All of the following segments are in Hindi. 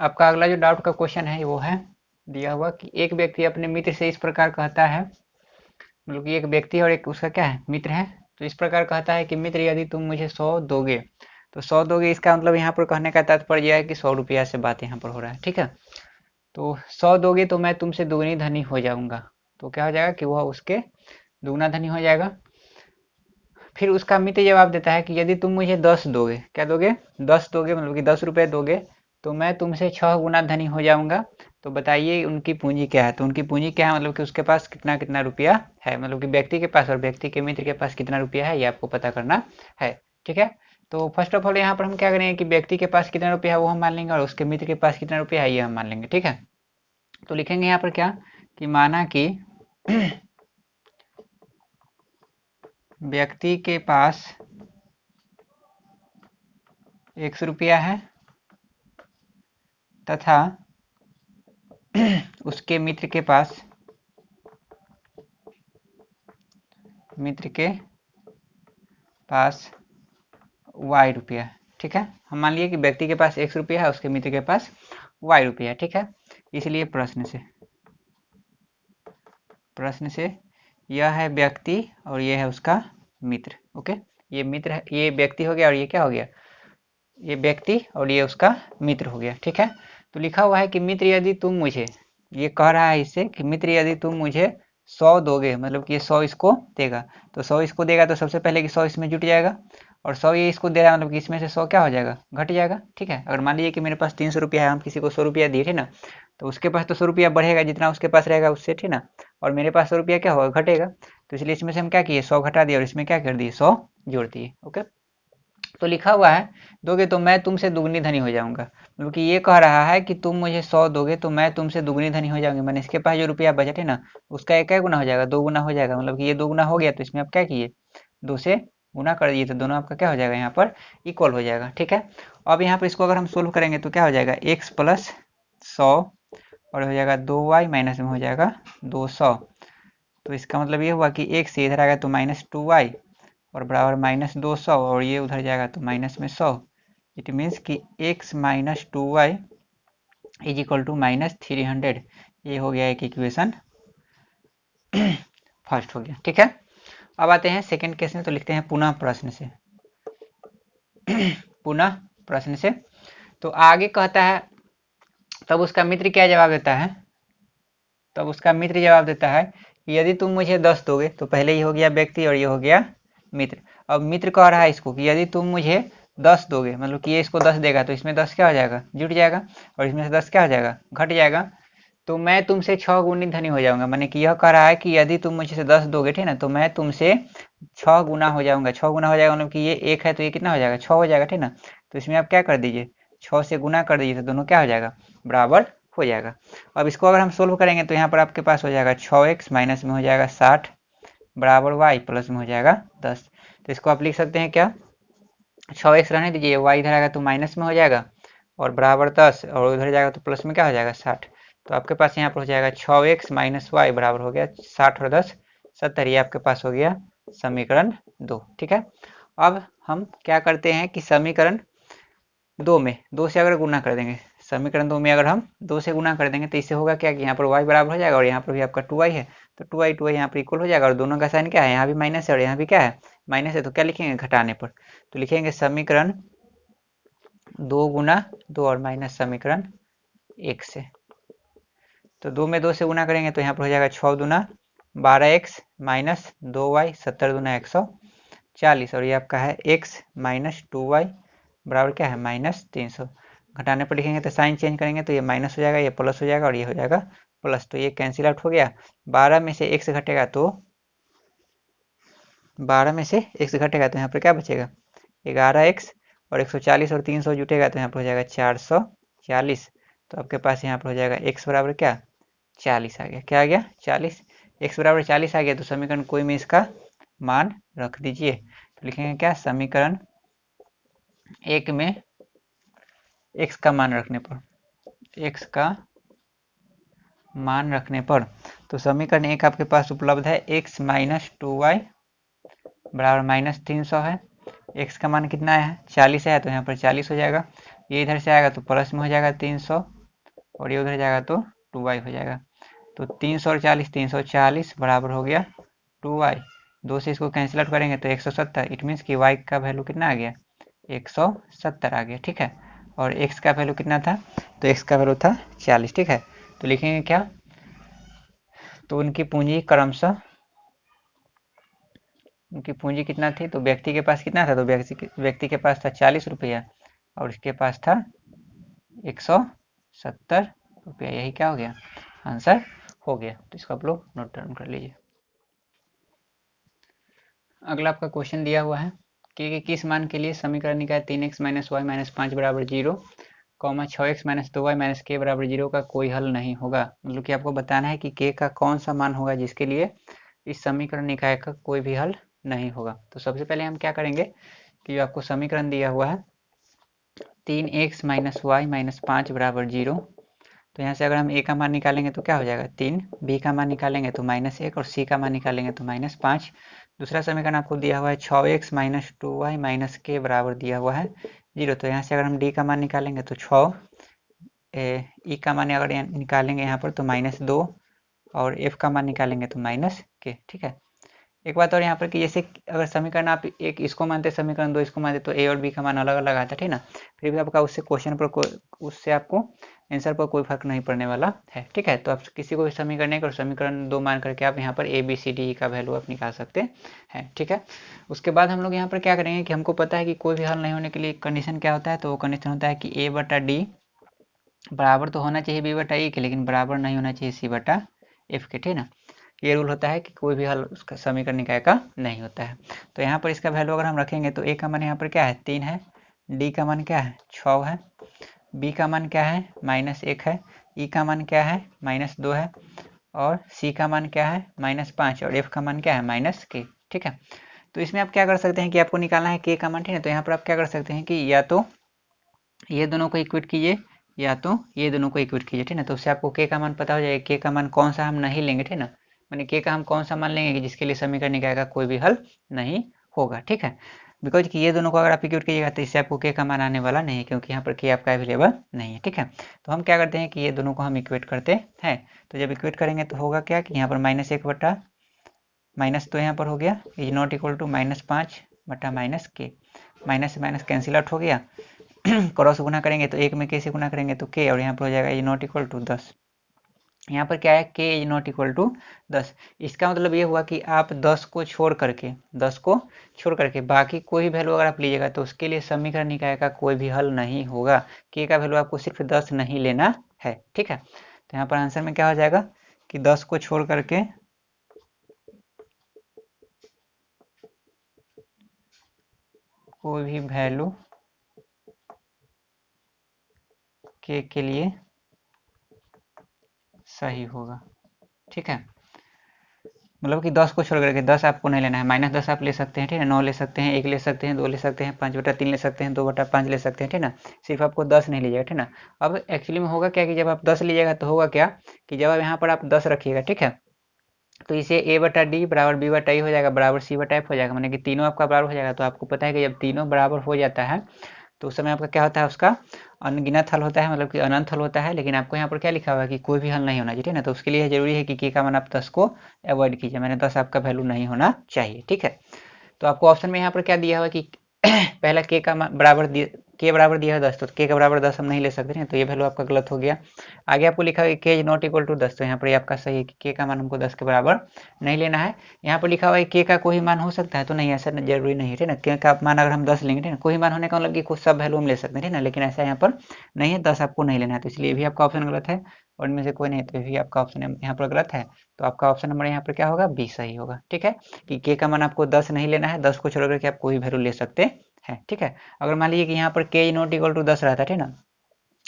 आपका अगला जो डाउट का क्वेश्चन है वो है दिया हुआ कि एक व्यक्ति अपने मित्र से इस प्रकार कहता है, मतलब कि एक व्यक्ति और एक उसका क्या है मित्र है, तो इस प्रकार कहता है कि मित्र यदि तुम मुझे 100 दोगे तो 100 दोगे, इसका मतलब यहाँ पर कहने का तात्पर्य यह है कि 100 रुपया से बात यहाँ पर हो रहा है। ठीक है, तो 100 दोगे तो मैं तुमसे दुगनी धनी हो जाऊंगा, तो क्या हो जाएगा कि वह उसके दुगना धनी हो जाएगा। फिर उसका मित्र जवाब देता है कि यदि तुम मुझे 10 दोगे, क्या दोगे 10 दोगे, मतलब कि 10 रुपये दोगे तो मैं तुमसे 6 गुना धनी हो जाऊंगा। तो बताइए उनकी पूंजी क्या है, तो उनकी पूंजी क्या है, मतलब कि उसके पास कितना कितना रुपया है, मतलब कि व्यक्ति के पास और व्यक्ति के मित्र के पास कितना रुपया है ये आपको पता करना है। ठीक है, तो फर्स्ट ऑफ ऑल यहाँ पर हम क्या करेंगे कि व्यक्ति के पास कितना रुपया है वो हम मान लेंगे और उसके मित्र के पास कितना रुपया है ये हम मान लेंगे। ठीक है, तो लिखेंगे यहाँ पर क्या कि माना कि व्यक्ति के पास 100 रुपया है तथा उसके मित्र के पास y रुपया है। ठीक है, हम मान लिए कि व्यक्ति के पास 100 रुपया है, उसके मित्र के पास y रुपया है। ठीक है, इसलिए प्रश्न से यह है व्यक्ति और ये है उसका मित्र। ओके, ये मित्र है, ये व्यक्ति हो गया और ये क्या हो गया, ये व्यक्ति और ये उसका मित्र हो गया। ठीक है, तो लिखा हुआ है कि मित्र यदि तुम मुझे, ये कह रहा है इससे कि मित्र यदि तुम मुझे 100 दोगे, मतलब कि ये 100 इसको देगा, तो 100 इसको देगा तो सबसे पहले कि 100 इसमें जुट जाएगा और 100 ये इसको दे रहा है, मतलब कि इसमें से 100 क्या हो जाएगा, घट जाएगा। ठीक है, अगर मान लीजिए कि मेरे पास 300 रुपया है, हम किसी को 100 रुपया दिए थे ना, तो उसके पास तो 100 रुपया बढ़ेगा जितना उसके पास रहेगा उससे, ठीक ना, और मेरे पास 100 रुपया क्या होगा, घटेगा। तो इसलिए इसमें से हम क्या किए, 100 घटा दिए और इसमें क्या कर दिए, 100 जोड़ दिए। ओके, तो लिखा हुआ है दोगे तो मैं तुमसे दुगनी धनी हो जाऊंगा, मतलब कि ये कह रहा है कि तुम मुझे 100 दोगे तो मैं तुमसे दुगनी धनी हो जाऊंगी, मैंने इसके पास जो रुपया बचत है ना उसका एक गुना हो जाएगा, 2 गुना हो जाएगा, मतलब कि ये 2 गुना हो गया तो इसमें आप क्या किए, 2 से गुना कर दिए, तो दोनों आपका क्या हो जाएगा यहाँ पर इक्वल हो जाएगा। ठीक है, अब यहाँ पर इसको अगर हम सोल्व करेंगे तो क्या हो जाएगा, x प्लस 100 और हो जाएगा 2y माइनस में हो जाएगा 200, तो इसका मतलब ये हुआ कि x से इधर आएगा तो माइनस 2y और बराबर माइनस 200 और ये उधर जाएगा तो माइनस में 100। इट मीन्स कि x minus 2y is equal to minus 300। ये हो गया एक इक्वेशन फर्स्ट हो गया। ठीक है, अब आते हैं सेकंड केस में, तो लिखते हैं पुनः प्रश्न से पुनः प्रश्न से। तो आगे कहता है, तब उसका मित्र क्या जवाब देता है, तब उसका मित्र जवाब देता है कि यदि तुम मुझे 10 दोगे, तो पहले ये हो गया व्यक्ति और ये हो गया मित्र। अब मित्र कह रहा है इसको कि यदि तुम मुझे 10 दोगे, मतलब कि ये इसको 10 देगा तो इसमें 10 क्या हो जाएगा, जुट जाएगा, और इसमें से 10 क्या हो जाएगा, घट जाएगा, तो मैं तुमसे 6 गुनी धनी हो जाऊंगा। माने कि यह कह रहा है कि यदि तुम मुझे 10 दोगे, ठीक ना, तो मैं तुमसे 6 गुना हो जाऊंगा। 6 गुना हो जाएगा मतलब कि ये 1 है तो ये कितना हो जाएगा, 6 हो जाएगा, ठीक ना, तो इसमें आप क्या कर दीजिए, 6 से गुना कर दीजिए, तो दोनों क्या हो जाएगा, बराबर हो जाएगा। अब इसको अगर हम सोल्व करेंगे तो यहाँ पर आपके पास हो जाएगा 6x माइनस में हो जाएगा 60 बराबर y प्लस में हो जाएगा 10। तो इसको आप लिख सकते हैं क्या, 6x रहने दीजिए, y इधर आएगा तो माइनस में हो जाएगा और बराबर 10 और उधर जाएगा तो प्लस में क्या हो जाएगा 60। तो आपके पास यहाँ पर हो जाएगा 6x माइनस वाई बराबर हो गया 60 और 10 70। ये आपके पास हो गया समीकरण 2। ठीक है, अब हम क्या करते हैं कि समीकरण 2 में 2 से अगर गुना कर देंगे, समीकरण 2 में अगर हम 2 से गुना कर देंगे तो इससे होगा क्या कि यहाँ पर y बराबर हो जाएगा और यहाँ पर भी आपका 2y है, तो 2y यहाँ पर इक्वल हो जाएगा और दोनों का साइन क्या है, यहाँ भी माइनस है और यहाँ भी क्या है माइनस है, तो क्या लिखेंगे घटाने पर, तो लिखेंगे समीकरण 2 गुना 2 और माइनस समीकरण 1 से। तो 2 में 2 से गुना करेंगे तो यहाँ पर हो जाएगा 6 दूना 12x माइनस 2y 70 दूना 140 और ये आपका है x माइनस 2y बराबर क्या है माइनस 300। घटाने पर लिखेंगे तो साइन चेंज करेंगे तो ये माइनस हो जाएगा, ये प्लस हो जाएगा और ये हो जाएगा प्लस, तो ये कैंसिल आउट हो गया। 12 में से x घटेगा तो 12 में से x घटेगा तो यहाँ पर क्या बचेगा 11x और 140 और 300 जुटेगा तो यहाँ पर हो जाएगा 440। तो आपके पास यहाँ पर हो जाएगा x बराबर क्या 40 आ गया, क्या आ गया 40, x बराबर 40 आ गया। तो समीकरण कोई में इसका मान रख दीजिए, तो लिखेंगे क्या समीकरण 1 में x का मान रखने पर, x का मान रखने पर, तो समीकरण 1 आपके पास उपलब्ध है x माइनस 2y बराबर माइनस 300 है, x का मान कितना है 40 है तो यहाँ पर 40 हो जाएगा। ये इधर से आएगा तो प्लस में हो जाएगा 300 और ये उधर जाएगा तो 2y हो जाएगा। तो 300 और 40 340 बराबर हो गया 2y। 2 से इसको कैंसिल आउट करेंगे तो 170। इट मीन्स कि y का वैल्यू कितना आ गया 170 आ गया। ठीक है, और x का वैल्यू कितना था तो x का वैल्यू था 40। ठीक है, तो लिखेंगे क्या, तो उनकी पूंजी क्रमशः, उनकी पूंजी कितना थी, तो व्यक्ति के पास कितना था, तो व्यक्ति के पास था 40 रुपया और इसके पास था 170 रुपया। यही क्या हो गया, आंसर हो गया। तो इसको आप लोग नोट डाउन कर लीजिए। अगला आपका क्वेश्चन दिया हुआ है कि किस मान के लिए समीकरण निकाय 3x माइनस वाई माइनस 5 बराबर 0, 6x minus 2y minus k बराबर 0 का कोई हल नहीं होगा। मतलब कि आपको बताना है कि k का कौन सा मान होगा जिसके लिए इस समीकरण निकाय का कोई भी हल नहीं होगा। तो सबसे पहले हम क्या करेंगे कि जो आपको समीकरण दिया हुआ है 3x माइनस वाई माइनस 5 बराबर 0, तो यहाँ से अगर हम a का मान निकालेंगे तो क्या हो जाएगा 3, b का मान निकालेंगे तो -1 और c का मान निकालेंगे तो -5। दूसरा समीकरण आपको दिया हुआ है 6x minus 2y minus k बराबर दिया हुआ है 0, तो यहाँ से अगर हम d का मान निकालेंगे तो 6, e का मान अगर निकालेंगे यहाँ पर तो -2 और f का मान निकालेंगे तो -k। ठीक है, एक बात और यहाँ पर कि जैसे अगर समीकरण आप एक इसको मानते समीकरण 2 इसको मानते तो a और b का मान अलग अलग आता, ठीक ना, फिर भी आपका उससे क्वेश्चन पर उससे आपको आंसर पर कोई फर्क नहीं पड़ने वाला है। ठीक है, तो आप किसी को भी समीकरण एक और समीकरण 2 मान करके आप यहाँ पर a b c d का वैल्यू आप निकाल सकते हैं। ठीक है, उसके बाद हम लोग यहाँ पर क्या करेंगे कि हमको पता है कि कोई भी हल नहीं होने के लिए कंडीशन क्या होता है, तो वो कंडीशन होता है कि a बटा d बराबर तो होना चाहिए b बटा e के, लेकिन बराबर नहीं होना चाहिए c बटा f के। ठीक ना, ये रूल होता है कि कोई भी हल उसका समीकरण निकाय का नहीं होता है। तो यहाँ पर इसका वैल्यू अगर हम रखेंगे तो a का मान यहाँ पर क्या है 3 है, d का मान क्या है 6 है, b का मान क्या है -1 है, e का मान क्या है -2 है और c का मान क्या है -5 और f का मान क्या है -k। ठीक है, तो इसमें आप क्या कर सकते हैं कि आपको निकालना है k का मान। ठीक है, तो यहाँ पर आप क्या कर सकते हैं कि या तो ये दोनों को इक्वेट कीजिए या तो ये दोनों को इक्वेट कीजिए। ठीक है, तो उससे आपको k का मान पता हो जाएगा। k का मान कौन सा हम नहीं लेंगे, ठीक ना, मैंने k का हम कौन सा मान लेंगे कि जिसके लिए समीकरण निकाय का कोई भी हल नहीं होगा। ठीक है, बिकॉज कि ये दोनों को अगर आप इक्वेट कीजिएगा तो इससे आपको k का मान आने वाला नहीं है, क्योंकि यहाँ पर k आपका अवेलेबल नहीं है। ठीक है, तो हम क्या करते हैं कि ये दोनों को हम इक्वेट करते हैं। तो जब इक्वेट करेंगे तो होगा क्या कि यहाँ पर -1 बटा माइनस, तो यहाँ पर हो गया इज नॉट इक्वल टू -5 बटा -k, माइनस से माइनस कैंसिल आउट हो गया क्रॉस गुना करेंगे तो एक में k से गुना करेंगे तो k और यहाँ पर हो जाएगा इज नॉट इक्वल टू 10। यहाँ पर क्या है k is not equal to 10। इसका मतलब ये हुआ कि आप 10 को छोड़ करके बाकी कोई भी वैल्यू अगर आप लीजिएगा तो उसके लिए समीकरण निकाय का कोई भी हल नहीं होगा। k का वैल्यू आपको सिर्फ 10 नहीं लेना है। ठीक है, तो यहाँ पर आंसर में क्या हो जाएगा कि 10 को छोड़ करके कोई भी वैल्यू k के लिए सही होगा। ठीक है, मतलब कि 10 को छोड़ करके 10 आपको नहीं लेना है, -10 आप ले सकते हैं, ठीक है, 9 ले सकते हैं, 1 ले सकते हैं, 2 ले सकते हैं, 5/3 ले सकते हैं, 2/5 ले सकते हैं। ठीक ना, सिर्फ आपको 10 नहीं लीजिएगा। ठीक ना, अब एक्चुअली में होगा क्या कि जब आप 10 लीजिएगा तो होगा क्या कि जब आप यहाँ पर आप 10 रखिएगा, ठीक है, तो इसे a बटा डी बराबर b बटा e हो जाएगा बराबर c बटा f हो जाएगा, माने कि तीनों आपका बराबर हो जाएगा। तो आपको पता है कि जब तीनों बराबर हो जाता है तो उस समय आपका क्या होता है, उसका अनगिनत हल होता है, मतलब कि अनंत हल होता है। लेकिन आपको यहाँ पर क्या लिखा हुआ है कि कोई भी हल नहीं होना चाहिए। ठीक है ना, तो उसके लिए जरूरी है कि k का मान आप 10 को अवॉइड कीजिए, मैंने 10 आपका वैल्यू नहीं होना चाहिए। ठीक है, तो आपको ऑप्शन में यहाँ पर क्या दिया हुआ है कि पहला k का बराबर दिया है 10, तो k का बराबर 10 हम नहीं ले सकते हैं, तो ये वैल्यू आपका गलत हो गया। आगे आपको लिखा है k is not equal to 10, तो यहाँ पर ये आपका सही है कि k का मान हमको 10 के बराबर नहीं लेना है। यहाँ पर लिखा हुआ है k का कोई मान हो सकता है, तो नहीं, ऐसा जरूरी नहीं है। ठीक है ना, k का मान अगर हम 10 लेंगे, ठीक है, कोई मान होने का मतलब कि कुछ सब वैल्यू हम ले सकते हैं, ठीक है ना, लेकिन ऐसा यहाँ पर नहीं है, 10 आपको नहीं लेना है, तो इसलिए भी आपका ऑप्शन गलत है और इनमें से कोई नहीं, तो भी आपका ऑप्शन यहाँ पर गलत है। तो आपका ऑप्शन नंबर यहाँ पर क्या होगा, बी सही होगा। ठीक है, कि k का मान आपको 10 नहीं लेना है, 10 को छोड़ करके आप कोई वैल्यू ले सकते हैं। ठीक है, अगर मान लीजिए कि यहाँ पर k नॉट इक्वल टू 10 रहता है, ठीक ना,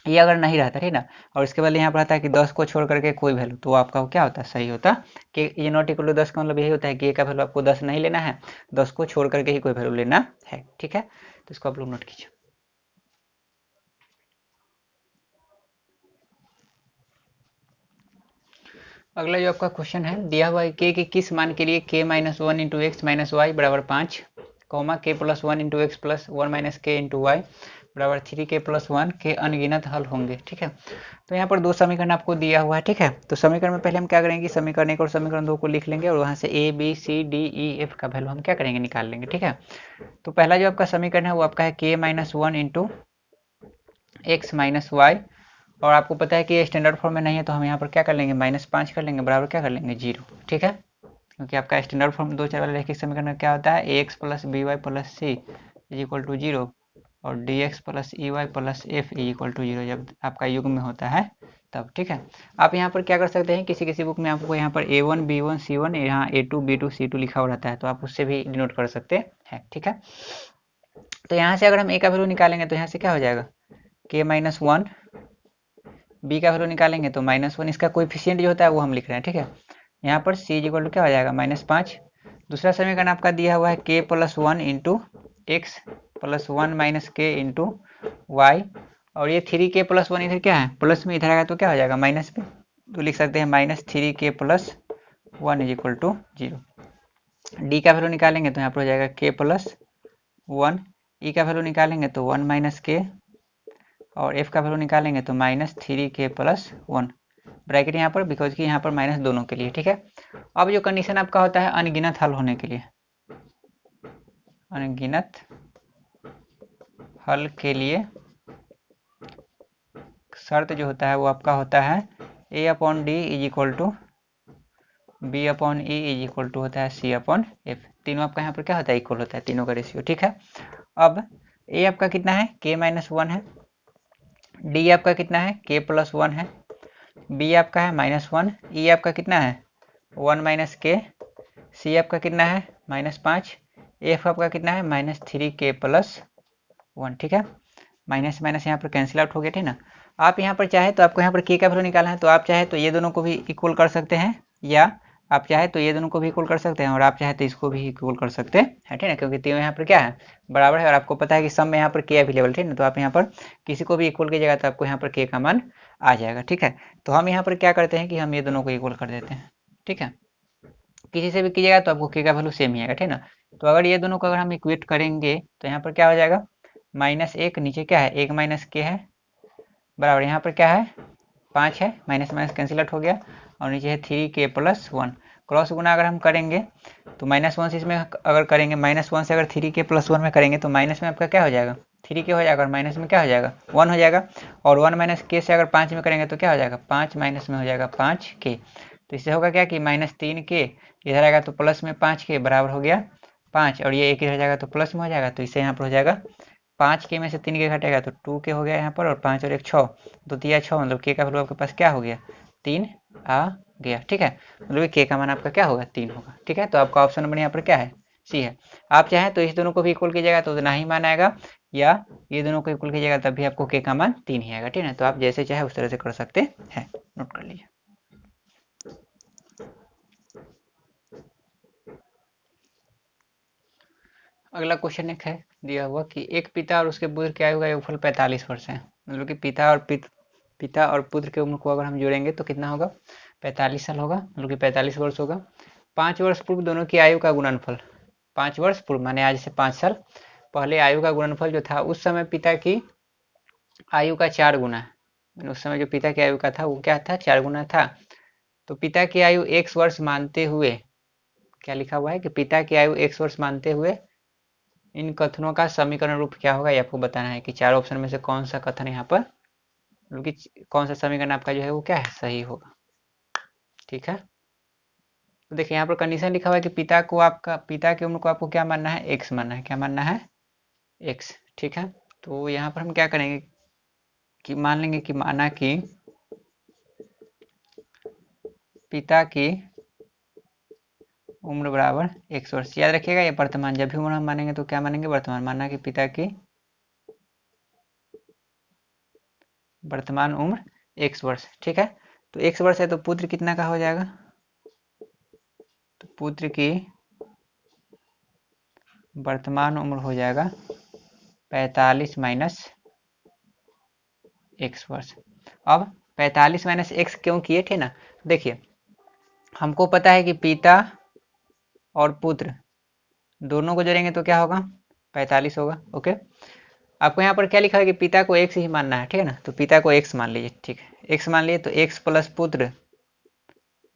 ये अगर नहीं रहता, ठीक ना, और इसके बाद यहाँ पर आता है कि 10 को छोड़ करके कोई वैल्यू, तो आपका क्या होता है, सही होता कि ये नॉट इक्वल टू 10 का मतलब यही होता है कि ए का वैल्यू आपको 10 नहीं लेना है, 10 को छोड़ करके ही कोई वैल्यू लेना है। ठीक है, तो इसको आप लोग नोट कीजिए। अगला जो आपका क्वेश्चन है दिया हुआ है के किस मान के लिए k minus 1 into x minus y बराबर 5, k plus 1 into x plus 1 minus k into y बराबर 3k+1 के अनगिनत हल होंगे। ठीक है, तो यहाँ पर दो समीकरण आपको दिया हुआ है। ठीक है, तो समीकरण में पहले हम क्या करेंगे, समीकरण 1 और समीकरण 2 को लिख लेंगे और वहाँ से a b c d e f का वैल्यू हम क्या करेंगे, निकाल लेंगे। ठीक है, तो पहला जो आपका समीकरण है वो आपका है k-1 into x minus Y, और आपको पता है कि ये स्टैंडर्ड फॉर्म में नहीं है तो हम यहाँ पर क्या कर लेंगे, -5 कर लेंगे, बराबर क्या कर लेंगे 0। ठीक है, क्योंकि आपका स्टैंडर्ड फॉर्म दो चर वाले रैखिक समीकरण में क्या होता है, ax plus b y plus c is equal to 0 और dx plus e y plus f is equal to 0 जब आपका युग्म में होता है तब। ठीक है, आप यहाँ पर क्या कर सकते हैं, किसी किसी बुक में आपको यहाँ पर a1 b1 c1 यहाँ a2 b2 c2 लिखा हुआ रहता है, तो आप उससे भी डिनोट कर सकते हैं। ठीक है, तो यहाँ से अगर हम a का वैल्यू निकालेंगे तो यहाँ से क्या हो जाएगा, k-1, b का वैल्यू निकालेंगे तो -1, इसका कोएफिशिएंट जो होता है वो हम लिख रहे हैं। ठीक है, यहाँ पर c इक्वल टू क्या हो जाएगा, -5। दूसरा समीकरण आपका दिया हुआ है k+1 into x plus 1 minus के इंटू वाई, और ये 3k+1 इधर क्या है, प्लस में, इधर आएगा तो क्या हो जाएगा, माइनस में, तो लिख सकते हैं -3k+1 is equal to 0। D का वैल्यू निकालेंगे तो यहाँ पर हो जाएगा k+1, ई का वैल्यू निकालेंगे तो 1 माइनस के, और एफ का वैल्यू निकालेंगे तो -3k+1, ब्रैकेट यहाँ पर, बिकॉज कि यहाँ पर माइनस दोनों के लिए। ठीक है, अब जो कंडीशन आपका होता है अनगिनत हल होने के लिए, अनगिनत हल के लिए शर्त जो होता है वो आपका होता है a/d is equal to b/e is equal to होता है c/f। तीनों आपका यहाँ पर क्या होता है, इक्वल होता है, तीनों का रेशियो। ठीक है, अब a आपका कितना है, k-1 है, d आपका कितना है, k+1 है, b आपका है -1, e आपका कितना है 1 माइनस के, c आपका कितना है -5, f आपका कितना है -3k+1। ठीक है, माइनस माइनस यहाँ पर कैंसिल आउट हो गया। ठीक ना, आप यहाँ पर चाहे तो आपको यहाँ पर k का वैल्यू निकालना है, तो आप चाहे तो ये दोनों को भी इक्वल कर सकते हैं, या आप चाहे तो ये दोनों को भी इक्वल कर सकते हैं, और आप चाहे तो इसको भी इक्वल कर सकते हैं। ठीक है, क्योंकि तीनों यहाँ पर क्या है, बराबर है, और आपको पता है कि सम में यहाँ पर k अवेलेबल। ठीक है, तो आप यहाँ पर किसी को भी इक्वल कीजिएगा तो आपको यहाँ पर k का मान आ जाएगा। ठीक है, तो हम यहाँ पर क्या करते हैं कि हम ये दोनों को इक्वल कर देते हैं। ठीक है, किसी से भी कीजिएगा तो आपको k का वैल्यू सेम ही आएगा। ठीक ना, तो अगर ये दोनों को अगर हम इक्वेट करेंगे तो यहाँ पर क्या हो जाएगा, -1, नीचे क्या है 1 माइनस के है, बराबर यहाँ पर क्या है 5 है, माइनस माइनस कैंसिल आउट हो गया, और नीचे है 3k+1, क्रॉस गुना अगर हम करेंगे तो -1 से इसमें अगर करेंगे, -1 से अगर 3k+1 में करेंगे तो माइनस में आपका क्या हो जाएगा, 3k हो जाएगा, और माइनस में क्या हो जाएगा 1 हो जाएगा, और 1 माइनस के से अगर 5 में करेंगे तो क्या हो जाएगा, 5 माइनस में हो जाएगा 5k, तो इससे होगा क्या कि -3k इधर आएगा तो प्लस में 5k बराबर हो गया 5, और ये एक इधर जाएगा तो प्लस में हो जाएगा, तो इससे यहाँ पर हो जाएगा 5k में से 3k घटेगा तो 2k हो गया यहाँ पर, और 5 और 1 6, 2 3 6, मतलब k का वैल्यू आपके पास क्या हो गया 3 आ गया। ठीक है, मतलब k का मान आपका क्या होगा 3 होगा। ठीक है, तो आपका ऑप्शन नंबर यहाँ पर क्या है, सी है। आप चाहें तो इस दोनों को भी इक्वल कीजिएगा तो उतना ही मान आएगा, या ये दोनों को इक्वल कीजिएगा तब भी आपको k का मान 3 ही आएगा। ठीक है, तो आप जैसे चाहे उस तरह से कर सकते हैं, नोट कर लीजिए। अगला क्वेश्चन एक है दिया हुआ कि एक पिता और उसके पुत्र की आयु का योगफल 45 वर्ष है, मतलब कि पिता और पुत्र के उम्र को अगर हम जोड़ेंगे तो कितना होगा, 45 साल होगा, मतलब कि 45 वर्ष होगा। 5 वर्ष पूर्व दोनों की आयु का गुणनफल, 5 वर्ष पूर्व माने आज से 5 साल पहले आयु का गुणनफल जो था उस समय पिता की आयु का 4 गुना है, उस समय जो पिता की आयु का था वो क्या था, 4 गुना था। तो पिता की आयु 1 वर्ष मानते हुए, क्या लिखा हुआ है कि पिता की आयु 1 वर्ष मानते हुए इन कथनों का समीकरण रूप क्या होगा, ये आपको बताना है कि चार ऑप्शन में से कौन सा कथन यहाँ पर, मतलब कि कौन सा समीकरण आपका जो है वो क्या है, सही होगा। ठीक है, तो देखिए यहाँ पर कंडीशन लिखा हुआ है कि पिता की उम्र को आपको क्या मानना है, एक्स मानना है, क्या मानना है, एक्स। ठीक है, तो यहाँ पर हम क्या करेंगे कि मान लेंगे कि माना कि पिता की उम्र बराबर 1 वर्ष, याद रखिएगा ये वर्तमान, जब भी उम्र हम मानेंगे तो क्या मानेंगे, वर्तमान। मानना कि पिता की वर्तमान उम्र 1 वर्ष। ठीक है, तो 1 वर्ष है तो पुत्र कितना का हो जाएगा, तो पुत्र की वर्तमान उम्र हो जाएगा 45 माइनस 1 वर्ष। अब 45 माइनस एक्स क्यों किए थे ना, देखिए हमको पता है कि पिता और पुत्र दोनों को जोड़ेंगे तो क्या होगा, 45 होगा। ओके, आपको यहाँ पर क्या लिखा है कि पिता को x ही मानना है, ठीक है ना। तो पिता को x मान लीजिए, ठीक है, x मान लिए तो x प्लस पुत्र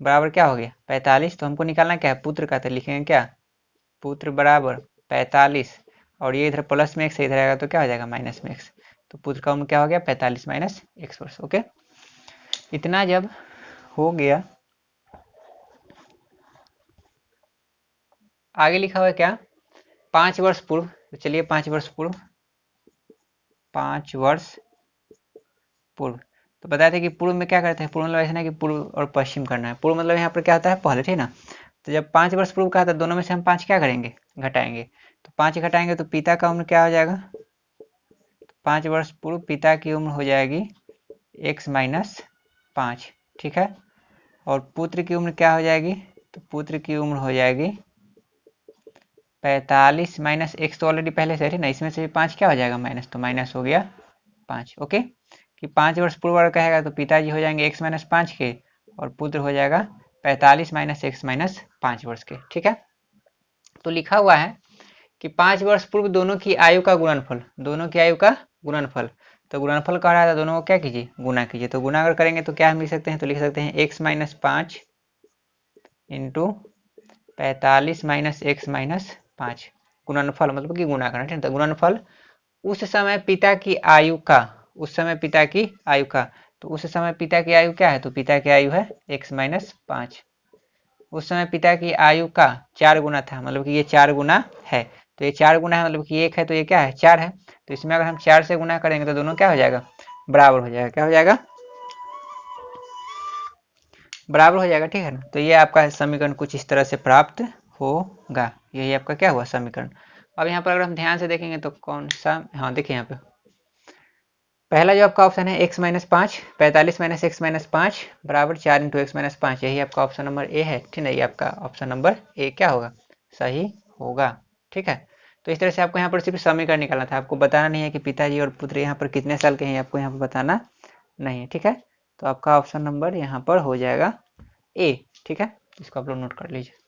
बराबर क्या हो गया 45। तो हमको निकालना क्या है पुत्र का, तो लिखेंगे क्या पुत्र बराबर 45, और ये इधर प्लस में x इधर आएगा तो क्या हो जाएगा माइनस में x। तो पुत्र का उम्र क्या हो गया 45 माइनस x वर्ष। ओके, इतना जब हो गया, आगे लिखा हुआ है क्या 5 वर्ष पूर्व। तो चलिए 5 वर्ष पूर्व, 5 वर्ष पूर्व। तो बताए थे कि पूर्व में क्या करते हैं, पूर्व मतलब ऐसा ना कि पूर्व और पश्चिम करना है, पूर्व मतलब यहाँ पर क्या होता है पहले, ठीक ना। तो जब 5 वर्ष पूर्व कहा था, दोनों में से हम 5 क्या करेंगे घटाएंगे। तो 5 घटाएंगे तो पिता का उम्र क्या हो जाएगा, 5 वर्ष पूर्व पिता की उम्र हो जाएगी x माइनस 5, ठीक है। और पुत्र की उम्र क्या हो जाएगी, तो पुत्र की उम्र हो जाएगी 45 माइनस x, तो ऑलरेडी पहले से है ना, इसमें से भी 5 क्या हो जाएगा माइनस, तो माइनस हो गया 5। ओके, कि 5 वर्ष पूर्व अगर कहेगा तो पिताजी हो जाएंगे x माइनस 5 के, और पुत्र हो जाएगा 45 माइनस x माइनस 5 वर्ष के, ठीक है। तो लिखा हुआ है कि 5 वर्ष पूर्व दोनों की आयु का गुणनफल, दोनों की आयु का गुणनफल। तो गुणनफल कह रहा था, दोनों को क्या कीजिए गुना कीजिए। तो गुना अगर करेंगे तो क्या हम लिख सकते हैं, तो लिख सकते हैं x minus 5 into 45 minus x minus 5, गुणनफल मतलब कि गुना करना, ठीक है। गुणनफल उस समय पिता की आयु का, उस समय पिता की आयु का, तो उस समय पिता की आयु क्या है, तो पिता की आयु है x माइनस 5। उस समय पिता की आयु का 4 गुना था, मतलब कि ये 4 गुना है। तो ये 4 गुना है, मतलब कि 1 है तो ये क्या है 4 है। तो इसमें अगर हम 4 से गुना करेंगे तो दोनों क्या हो जाएगा बराबर हो जाएगा, क्या हो जाएगा बराबर हो जाएगा, ठीक है ना। तो ये आपका समीकरण कुछ इस तरह से प्राप्त होगा, यही आपका क्या हुआ समीकरण। अब यहाँ पर अगर हम ध्यान से देखेंगे तो कौन सा, हाँ देखिए यहाँ पे पहला जो आपका ऑप्शन है x minus 5, 45 minus x minus 5 बराबर 4 इंटू एक्स माइनस 5, यही आपका ऑप्शन नंबर ए है, ठीक है। ये आपका ऑप्शन नंबर ए क्या होगा सही होगा, ठीक है। तो इस तरह से आपको यहाँ पर सिर्फ समीकरण निकालना था, आपको बताना नहीं है कि पिताजी और पुत्र यहाँ पर कितने साल के हैं, आपको यहाँ पर बताना नहीं है, ठीक है। तो आपका ऑप्शन नंबर यहाँ पर हो जाएगा ए, ठीक है। इसको आप लोग नोट कर लीजिए।